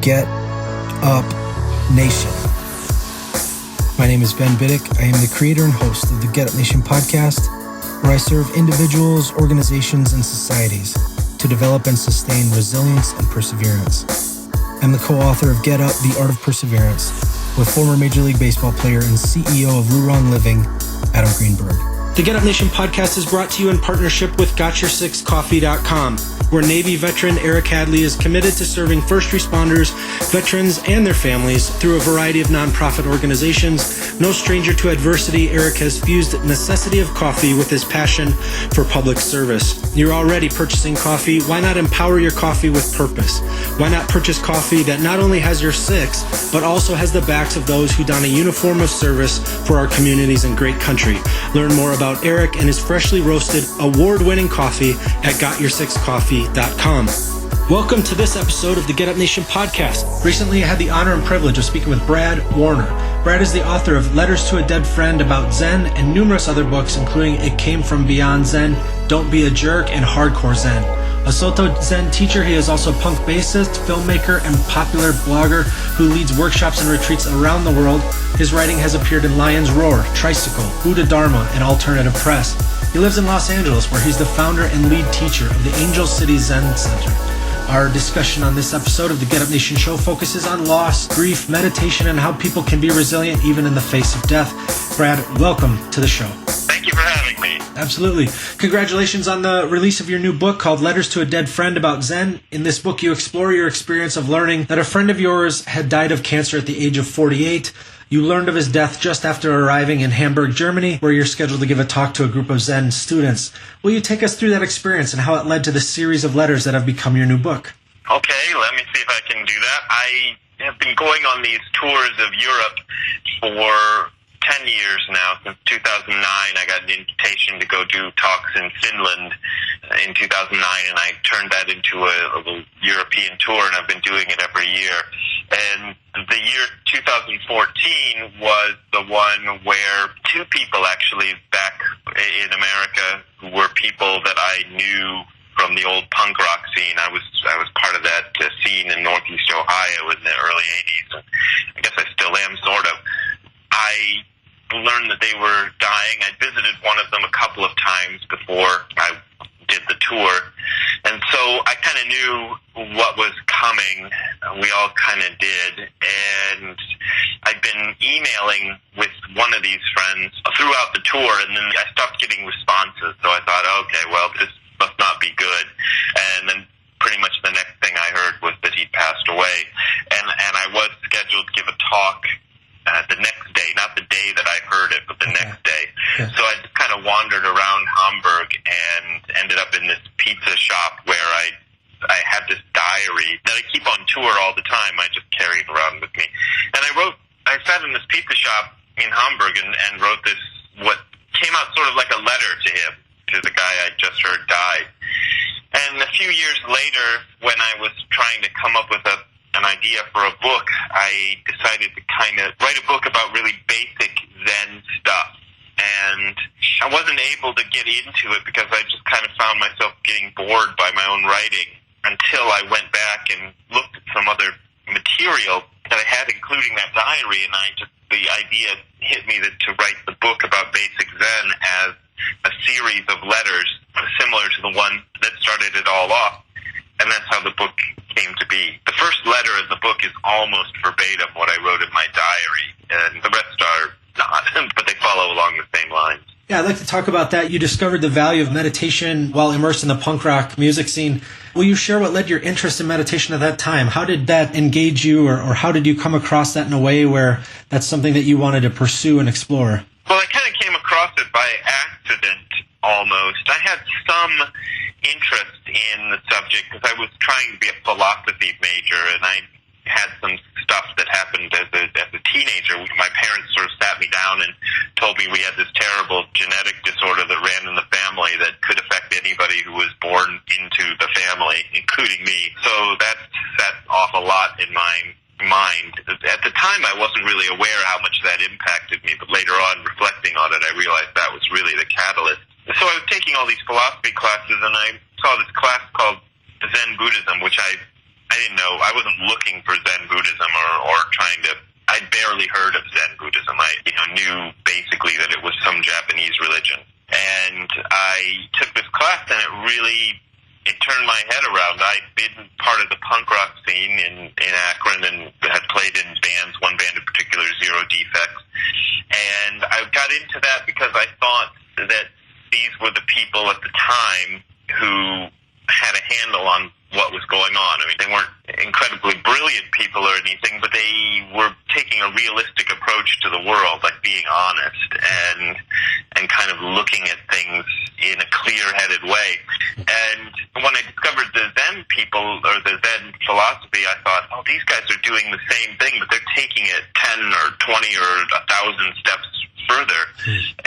Get Up Nation. My name is Ben Biddick. I am the creator and host of the Get Up Nation podcast, where I serve individuals, organizations, and societies to develop and sustain resilience and perseverance. I'm the co-author of Get Up, The Art of Perseverance, with former Major League Baseball player and CEO of Luron Living, Adam Greenberg. The Get Up Nation podcast is brought to you in partnership with GotYourSixCoffee.com, where Navy veteran Eric Hadley is committed to serving first responders, veterans, and their families through a variety of nonprofit organizations. No stranger to adversity, Eric has fused the necessity of coffee with his passion for public service. You're already purchasing coffee. Why not empower your coffee with purpose? Why not purchase coffee that not only has your six, but also has the backs of those who don a uniform of service for our communities and great country? Learn more about Eric and his freshly roasted, award-winning coffee at GotYourSixCoffee.com. Welcome to this episode of the Get Up Nation podcast. Recently, I had the honor and privilege of speaking with Brad Warner. Brad is the author of Letters to a Dead Friend About Zen and numerous other books, including It Came from Beyond Zen, Don't Be a Jerk, and Hardcore Zen. A Soto Zen teacher, he is also a punk bassist, filmmaker, and popular blogger who leads workshops and retreats around the world. His writing has appeared in Lion's Roar, Tricycle, Buddhadharma, and Alternative Press. He lives in Los Angeles, where he's the founder and lead teacher of the Angel City Zen Center. Our discussion on this episode of the Get Up Nation show focuses on loss, grief, meditation, and how people can be resilient even in the face of death. Brad, welcome to the show. Thank you for having me. Absolutely. Congratulations on the release of your new book called Letters to a Dead Friend About Zen. In this book, you explore your experience of learning that a friend of yours had died of cancer at the age of 48. You learned of his death just after arriving in Hamburg, Germany, where you're scheduled to give a talk to a group of Zen students. Will you take us through that experience and how it led to the series of letters that have become your new book? Okay, let me see if I can do that. I have been going on these tours of Europe for 10 years now. Since 2009, I got an invitation to go do talks in Finland in 2009, and I turned that into a European tour, and I've been doing it every year. And the year 2014 was the one where two people actually back in America who were people that I knew from the old punk rock scene. I was part of that scene in Northeast Ohio in the early 80s. And I guess I still am, sort of. I learned that they were dying. I visited one of them a couple of times before I did the tour. And so I kind of knew what was coming. We all kind of did. And I'd been emailing with one of these friends throughout the tour, and then I stopped getting responses. So I thought, okay, well, this must not be good. And then pretty much the next thing I heard was that he'd passed away. And I was scheduled to give a talk the next day, not the day that I heard it, but the next day. Yeah. So I just kind of wandered around Hamburg and ended up in this pizza shop where I had this diary that I keep on tour all the time. I just carry it around with me. And I sat in this pizza shop in Hamburg and wrote this, what came out sort of like a letter to him, to the guy I just heard died. And a few years later, when I was trying to come up with an idea for a book, I decided to kind of write a book about really basic Zen stuff. And I wasn't able to get into it because I just kind of found myself getting bored by my own writing until I went back and looked at some other material that I had, including that diary, and the idea hit me to write the book about basic Zen as a series of letters similar to the one that started it all off. And that's how the book came to be. The first letter in the book is almost verbatim what I wrote in my diary, and the rest are not, but they follow along the same lines. Yeah, I'd like to talk about that. You discovered the value of meditation while immersed in the punk rock music scene. Will you share what led your interest in meditation at that time? How did that engage you, or how did you come across that in a way where that's something that you wanted to pursue and explore? Well, I kind of came across it by accident, almost. I had some interest in the subject because I was trying to be a philosophy major, and I had some stuff that happened as a teenager. My parents sort of sat me down and told me we had this terrible genetic disorder that ran in the family that could affect anybody who was born into the family, including me. So that set off a lot in my mind. At the time, I wasn't really aware how much that impacted me, but later on, reflecting on it, I realized that was really the catalyst. So I was taking all these philosophy classes, and I saw this class called Zen Buddhism, which I I didn't know. I wasn't looking for Zen Buddhism or trying to. I'd barely heard of Zen Buddhism. I knew basically that it was some Japanese religion. And I took this class, and it turned my head around. I'd been part of the punk rock scene in Akron and had played in bands, one band in particular, Zero Defects. And I got into that because I thought that these were the people at the time who had a handle on what was going on. I mean, they weren't incredibly brilliant people or anything, but they were taking a realistic approach to the world, like being honest and kind of looking at things in a clear-headed way. And when I discovered the Zen people, or the Zen philosophy, I thought, oh, these guys are doing the same thing, but they're taking it 10 or 20 or 1,000 steps further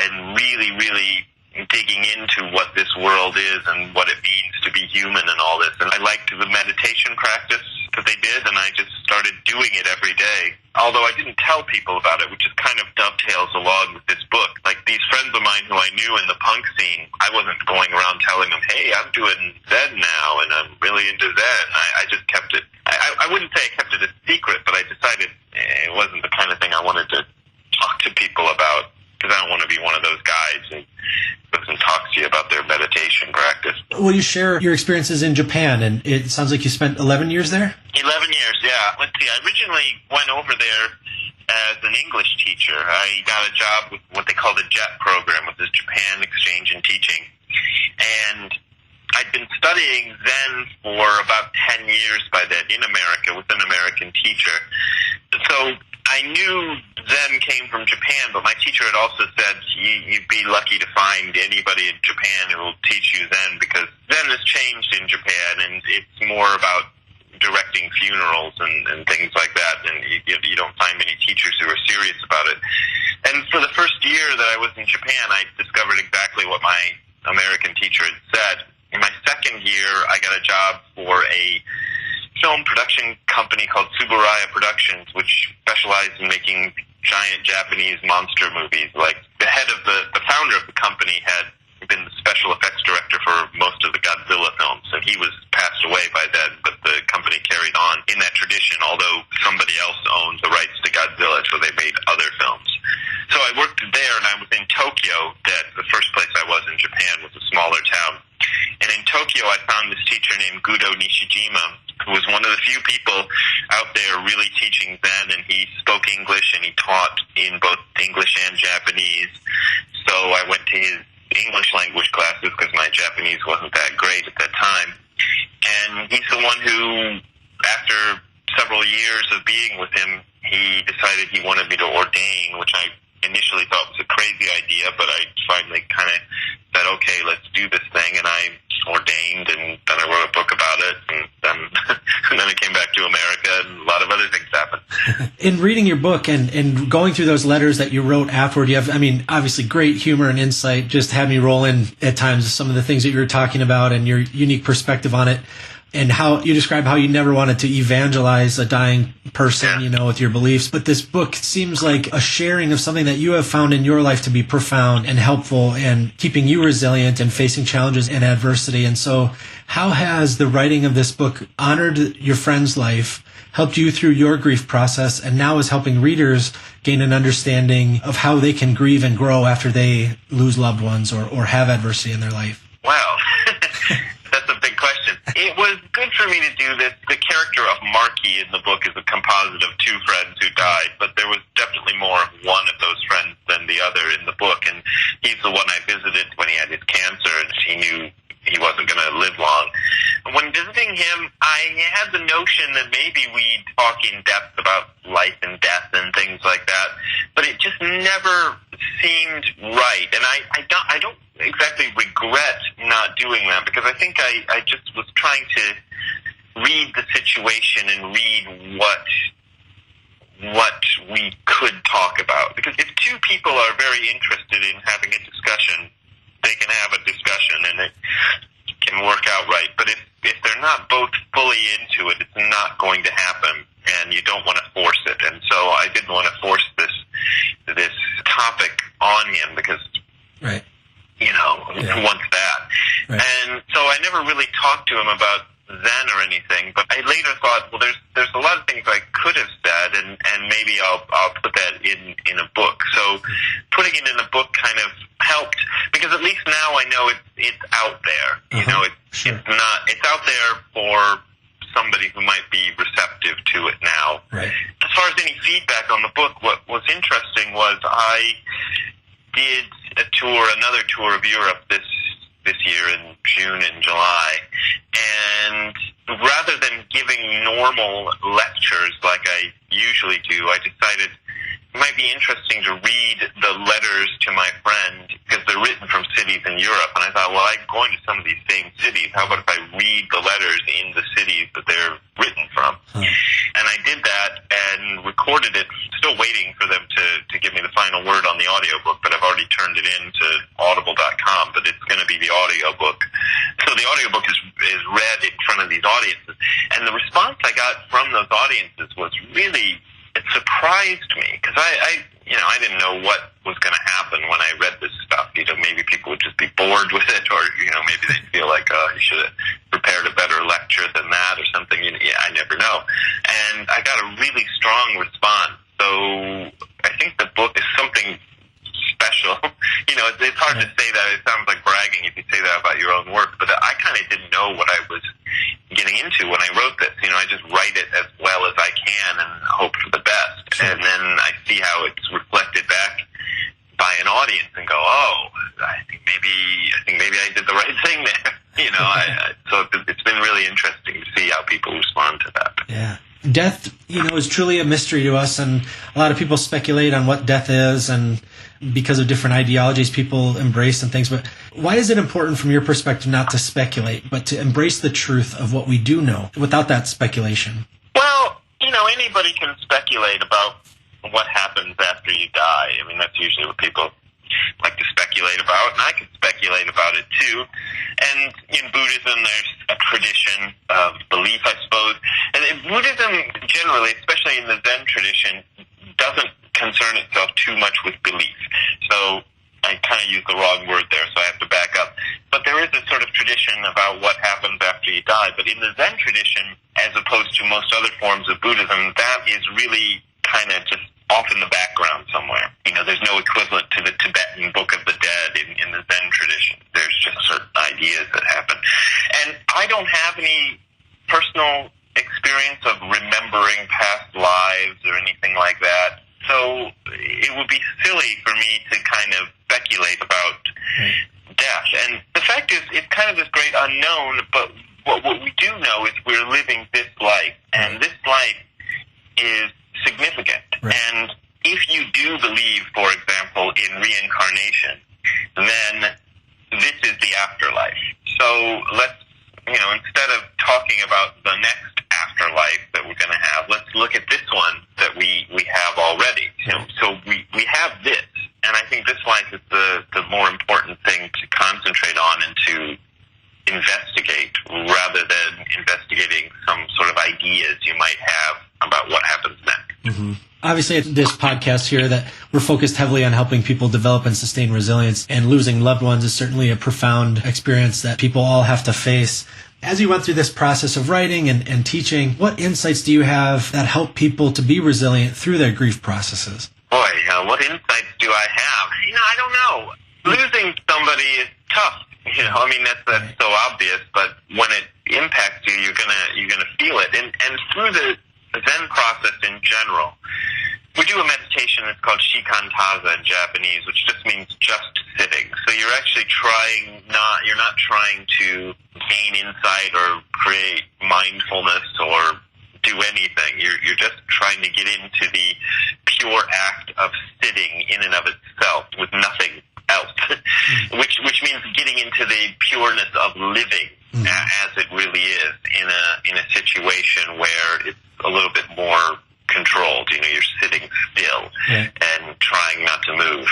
and really, really digging into what this world is and what it means to be human and all this. And I liked the meditation practice that they did, and I just started doing it every day. Although I didn't tell people about it, which is kind of dovetails along with this book. Like these friends of mine who I knew in the punk scene, I wasn't going around telling them, hey, I'm doing Zen now and I'm really into Zen. I just kept it, I wouldn't say I kept it a secret, but I decided it wasn't the kind of thing I wanted to talk to people about, because I don't want to be one of those guys who doesn't talk to you about their meditation practice. Will you share your experiences in Japan? And it sounds like you spent 11 years there? 11 years, yeah. Let's see, I originally went over there as an English teacher. I got a job with what they call the JET program, which is Japan Exchange and Teaching. And I'd been studying Zen for about 10 years by then in America with an American teacher. So I knew Zen came from Japan, but my teacher had also said you'd be lucky to find anybody in Japan who will teach you Zen, because Zen has changed in Japan, and it's more about directing funerals and things like that, and you don't find many teachers who are serious about it. And for the first year that I was in Japan, I discovered exactly what my American teacher had said. In my second year, I got a job for a film production company called Tsuburaya Productions, which specialized in making giant Japanese monster movies. Like the founder of the company had been the special effects director for most of the Godzilla films, and he was passed away by then, but the company carried on in that tradition, although somebody else owned the rights to Godzilla, so they made other films. So I worked there, and I was in Tokyo. That the first place I was in Japan was a smaller town. And in Tokyo, I found this teacher named Gudo Nishijima, who was one of the few people out there really teaching Zen, and he spoke English, and he taught in both English and Japanese. So I went to his English language classes because my Japanese wasn't that great at that time. And he's the one who, after several years of being with him, he decided he wanted me to ordain, which I initially thought was a crazy idea, but I finally kind of said, okay, let's do this thing, and I ordained, and then I wrote a book about it, and then I came back to America, and a lot of other things happened. In reading your book and going through those letters that you wrote afterward, you have, obviously great humor and insight, just had me roll in at times some of the things that you were talking about and your unique perspective on it. And how you describe how you never wanted to evangelize a dying person, with your beliefs. But this book seems like a sharing of something that you have found in your life to be profound and helpful and keeping you resilient and facing challenges and adversity. And so how has the writing of this book honored your friend's life, helped you through your grief process, and now is helping readers gain an understanding of how they can grieve and grow after they lose loved ones or have adversity in their life? Wow. That's a big question. It was good for me to do this. The character of Marky in the book is a composite of two friends who died, but there was definitely more of one of those friends than the other in the book, and he's the one I visited when he had his cancer, and he knew he wasn't going to live long. When visiting him, I had the notion that maybe we'd talk in depth about life and death and things like that, but it just never seemed right. And I don't exactly regret not doing that, because I think I just was trying to read the situation and read what we could talk about. Because if two people are very interested in having a discussion, they can have a discussion and it can work out right. But if they're not both fully into it, it's not going to happen, and you don't want to force it. And so I didn't want to force this topic on him, because right. Who wants that? Right. And so I never really talked to him about Zen or anything, but I later thought, well, there's a lot of things I could have said, and maybe I'll put that in a book. So putting it in a book kind of helped, because at least now I know it's out there. You know, it's out there for somebody who might be receptive to it now. Right. As far as any feedback on the book, what was interesting was I did another tour of Europe this year in June and July, and rather than giving normal lectures like I usually do, I decided it might be interesting to read the letters to my friend, because they're written from cities in Europe, and I thought, well, I'm going to some of these same cities. How about if I read the letters in the cities that they're written from? And I did that and recorded it, still waiting for them to give me the final word on the audiobook, but I've already turned it in to audible.com, but it's going to be the audiobook. So the audiobook is read in front of these audiences, and the response I got from those audiences was really, it surprised me, because I didn't know what was going to happen when I read this stuff. You know, maybe people would just be bored with it, or, you know, maybe they'd feel like, you should have prepared a better lecture than that or something. I never know. And I got a really strong response. So I think the book is something special. You know, it's hard to say that. It sounds like bragging if you say that about your own work, but I kind of didn't know what I was getting into when I wrote this. You know, I just write it as well as I can and hope for the best. And then I see how it's reflected back by an audience and go, oh, I think maybe I did the right thing there. You know, so it's been really interesting to see how people respond to that. Yeah. Death, you know, is truly a mystery to us, and a lot of people speculate on what death is, and because of different ideologies people embrace and things. But why is it important from your perspective not to speculate, but to embrace the truth of what we do know without that speculation? Well, you know, anybody can speculate about what happens after you die. I mean, that's usually what people like to speculate about, and I can speculate about it too. And in Buddhism, there's a tradition of belief, I suppose. And in Buddhism, generally, especially in the Zen tradition, doesn't concern itself too much with belief. So I kind of used the wrong word there, so I have to back up. But there is a sort of tradition about what happens after you die. But in the Zen tradition, as opposed to most other forms of Buddhism, that is really kind of just off in the background somewhere. You know, there's no equivalent to the Tibetan Book of the Dead in the Zen tradition. There's just certain ideas that happen. And I don't have any personal experience of remembering past lives or anything like that. So it would be silly for me to kind of speculate about death. And the fact is, it's kind of this great unknown, but what we do know is we're living this life, and this life is significant. Right. And if you do believe, for example, in reincarnation, then this is the afterlife. So let's, you know, instead of talking about the next afterlife that we're going to have, let's look at this one that we have already. You know, so we have this, and I think this life is the more important thing to concentrate on and to investigate, rather than investigating some sort of ideas you might have about what happens next. Mm-hmm. Obviously, at this podcast here, that we're focused heavily on helping people develop and sustain resilience, and losing loved ones is certainly a profound experience that people all have to face. As you went through this process of writing and teaching, what insights do you have that help people to be resilient through their grief processes? Boy, what insights do I have? You know, I don't know. Losing somebody is tough. You know, I mean, that's so obvious, but when it impacts you, you're gonna feel it. And through the Zen process in general, we do a meditation that's called shikantaza in Japanese, which just means just sitting. So you're actually you're not trying to gain insight or create mindfulness or do anything. You're just trying to get into the pure act of sitting in and of itself with nothing else, which means getting into the pureness of living as it really is in a situation where it's a little bit more controlled. You know, you're sitting still and trying not to move.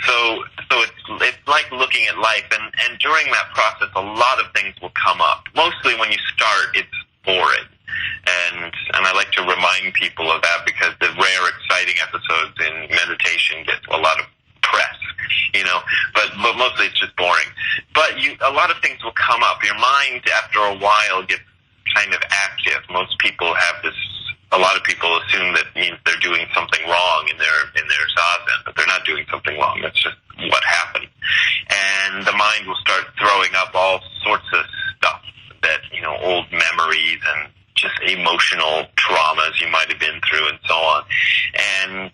So it's like looking at life, and during that process, a lot of things will come up. Mostly when you start, it's boring. And I like to remind people of that, because the rare exciting episodes in meditation get a lot of press, you know, but mostly it's just boring. But a lot of things will come up. Your mind, after a while, gets kind of active. Most people have this. A lot of people assume that means they're doing something wrong in their zazen, but they're not doing something wrong. That's just what happened. And the mind will start throwing up all sorts of stuff that, old memories and just emotional traumas you might have been through and so on. And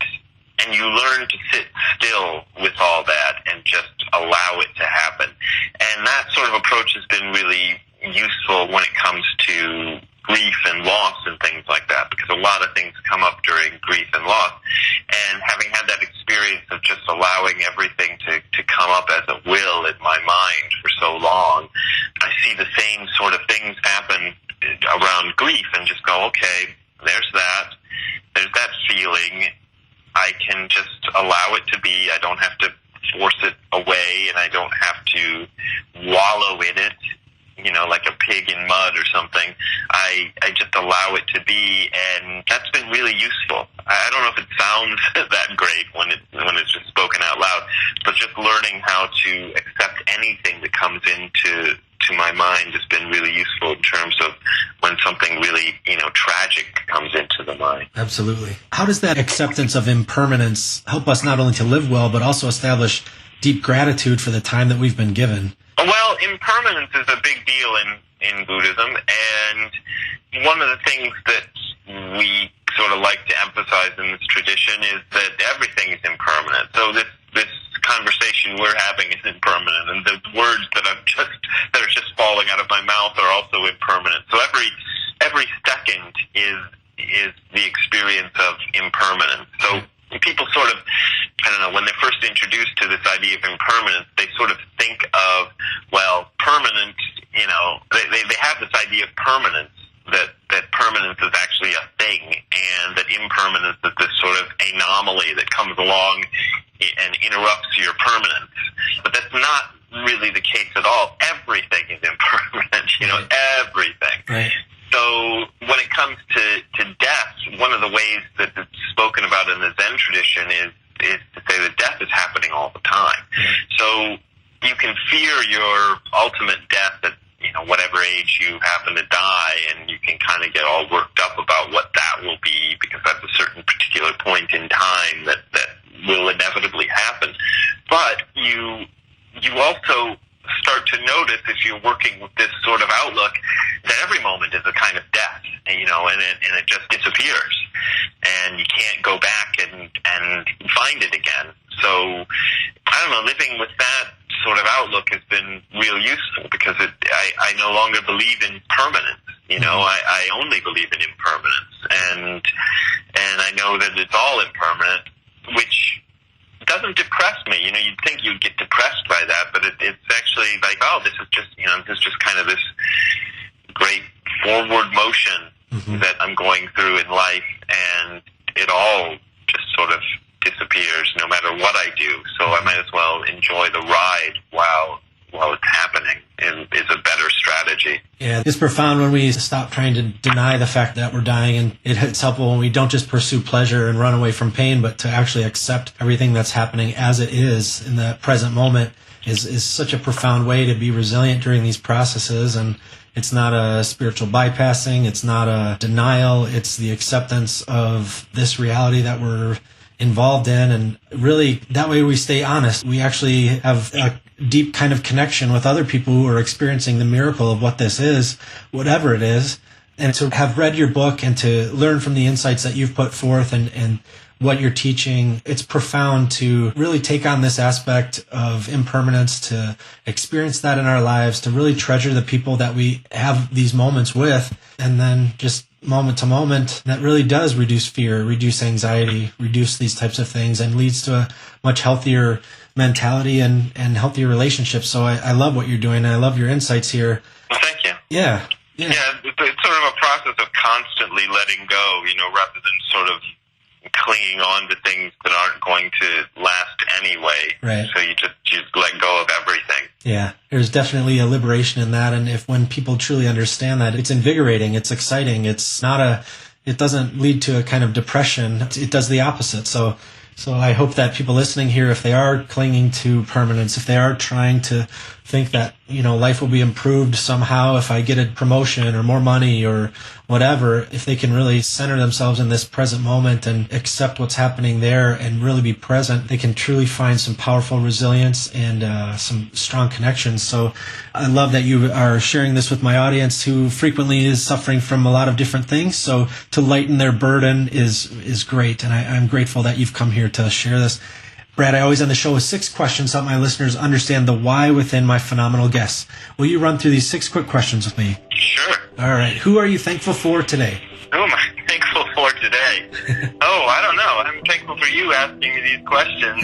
you learn to sit still with all that and just allow it to happen. And that sort of approach has been really useful when it comes to grief and loss and things like that, because a lot of things come up during grief and loss. And having had that experience of just allowing everything to come up as it will in my mind for so long, I see the same sort of things happen around grief and just go, okay, there's that feeling. I can just allow it to be. I don't have to force it away, and I don't have to wallow in it, like a pig in mud or something. I just allow it to be, and that's been really useful. I don't know if it sounds that great when it's just spoken out loud, but just learning how to accept anything that comes into my mind has been really useful in terms of when something really, tragic comes into the mind. Absolutely. How does that acceptance of impermanence help us not only to live well, but also establish deep gratitude for the time that we've been given? Well, impermanence is a big deal in Buddhism, and one of the things that we sort of like to emphasize in this tradition is that everything is impermanent. So this conversation we're having is impermanent, and the words that are just falling out of my mouth are also impermanent. So every second is the experience of impermanence. So people sort of, when they're first introduced to this idea of impermanence, they sort of think of, well, permanence, they have this idea of permanence, that permanence is actually a thing, and that impermanence is this sort of anomaly that comes along and interrupts your permanence. But that's not really the case at all. Everything is impermanent, everything. Right. So when it comes to death, one of the ways that it's spoken about in the Zen tradition is to say that death is happening all the time. So you can fear your ultimate death at whatever age you happen to die, and you can kind of get all worked up about what that will be, because that's a certain particular point in time that will inevitably happen. But you also start to notice, if you're working with this sort of outlook, that every moment is a kind of death, and it just disappears, and you can't go back and find it again. So, living with that sort of outlook has been real useful, because I no longer believe in permanence. I only believe in impermanence, and I know that it's all impermanent, which doesn't depress me. You'd think you'd get depressed by that, but it's actually like, oh, this is just kind of this great forward motion that I'm going through in life, and it all just sort of disappears no matter what I do. So I might as well enjoy the ride while it's happening is a better strategy. Yeah, it's profound when we stop trying to deny the fact that we're dying, and it's helpful when we don't just pursue pleasure and run away from pain, but to actually accept everything that's happening as it is in the present moment is such a profound way to be resilient during these processes. And it's not a spiritual bypassing, it's not a denial, it's the acceptance of this reality that we're involved in, and really that way we stay honest. We actually have a deep kind of connection with other people who are experiencing the miracle of what this is, whatever it is. And to have read your book and to learn from the insights that you've put forth and what you're teaching, it's profound to really take on this aspect of impermanence, to experience that in our lives, to really treasure the people that we have these moments with, and then just moment to moment, that really does reduce fear, reduce anxiety, reduce these types of things, and leads to a much healthier mentality and healthier relationships. So I love what you're doing. I love your insights here. Well, thank you. Yeah, it's sort of a process of constantly letting go, rather than sort of clinging on to things that aren't going to last anyway. Right. So you just let go of everything. Yeah, there's definitely a liberation in that, and when people truly understand that, it's invigorating, it's exciting, it doesn't lead to a kind of depression, it does the opposite. So I hope that people listening here, if they are clinging to permanence, if they are trying to think that life will be improved somehow if I get a promotion or more money or whatever. If they can really center themselves in this present moment and accept what's happening there and really be present, they can truly find some powerful resilience and some strong connections. So I love that you are sharing this with my audience who frequently is suffering from a lot of different things. So to lighten their burden is great. And I'm grateful that you've come here to share this. Brad, I always end the show with 6 questions to help my listeners understand the why within my phenomenal guests. Will you run through these 6 quick questions with me? Sure. All right. Who are you thankful for today? Who am I thankful for today? I don't know. I'm thankful for you asking me these questions.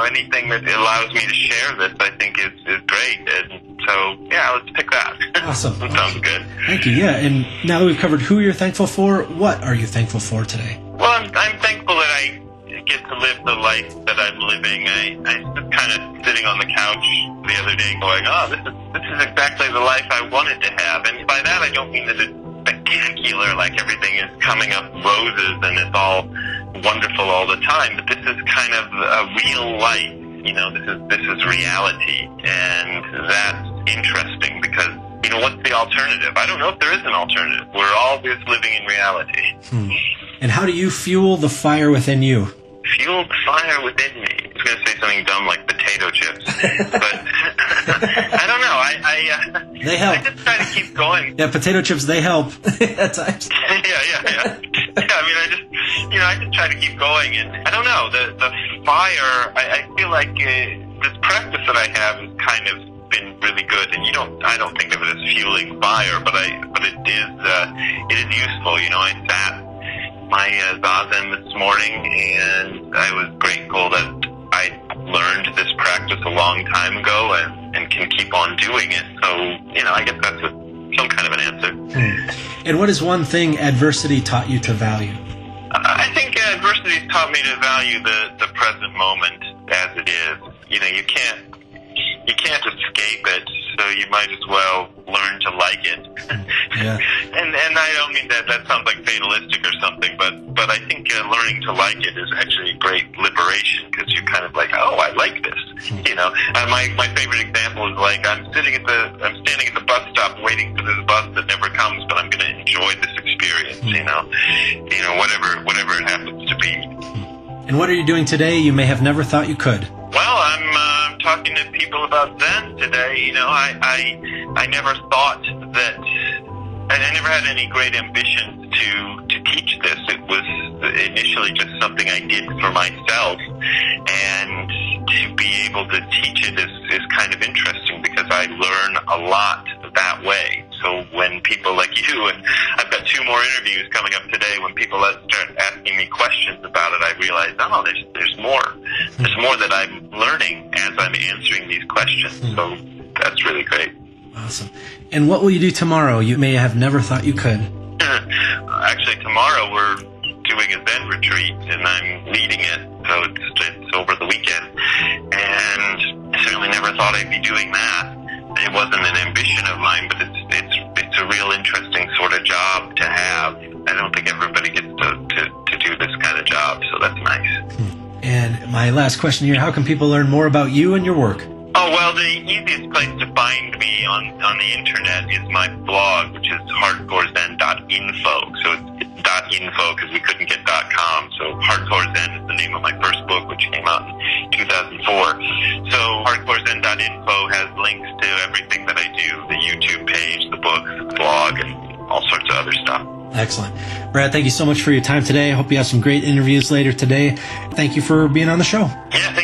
Anything that allows me to share this, I think is great. And so, let's pick that. Awesome. That sounds good. Thank you. Yeah. And now that we've covered who you're thankful for, what are you thankful for today? Well, I'm thankful that I get to live the life that I'm living. I was kind of sitting on the couch the other day going, this is exactly the life I wanted to have. And by that, I don't mean that it's spectacular, like everything is coming up roses and it's all wonderful all the time, but this is kind of a real life. This is reality. And that's interesting because, what's the alternative? I don't know if there is an alternative. We're always living in reality. And how do you fuel the fire within you? Fuel the fire within me. I was going to say something dumb like potato chips, but I don't know. They help. I just try to keep going. Yeah, potato chips, they help at times. Yeah. I just try to keep going, and I don't know. The fire. I feel like this practice that I have has kind of been really good, and I don't think of it as fueling fire, but it is useful. I sat my Zazen this morning, and I was grateful that I learned this practice a long time ago and can keep on doing it. So, I guess that's some kind of an answer. And what is one thing adversity taught you to value? I think adversity has taught me to value the present moment as it is. You can't escape it, so you might as well learn to like it. Yeah. And I don't mean that sounds like fatalistic or something, but I think learning to like it is actually a great liberation because you're kind of like, I like this. My favorite example is like I'm standing at the bus stop waiting for this bus that never comes, but I'm going to enjoy this experience. Whatever it happens to be. And what are you doing today you may have never thought you could? Well, I'm talking to people about Zen today. I never thought that. I never had any great ambitions to teach this. It was initially just something I did for myself, and to be able to teach it is kind of interesting because I learn a lot that way. So when people like you, and I've got 2 more interviews coming up today, when people start asking me questions about it, I realize, there's more. There's more that I'm learning as I'm answering these questions. So that's really great. Awesome. And what will you do tomorrow you may have never thought you could? Actually, tomorrow we're doing a Zen retreat, and I'm leading it, so it's over the weekend. And I certainly never thought I'd be doing that. It wasn't an ambition of mine, but it's a real interesting sort of job to have. I don't think everybody gets to do this kind of job, so that's nice. And my last question here, how can people learn more about you and your work? Oh, well, the easiest place to find me on the internet is my blog, which is hardcorezen.info. So it's .info because we couldn't get .com. So Hardcore Zen is the name of my first book, which came out in 2004. So hardcorezen.info has links to everything that I do, the YouTube page, the book, the blog, and all sorts of other stuff. Excellent. Brad, thank you so much for your time today. I hope you have some great interviews later today. Thank you for being on the show. Yeah, thank you.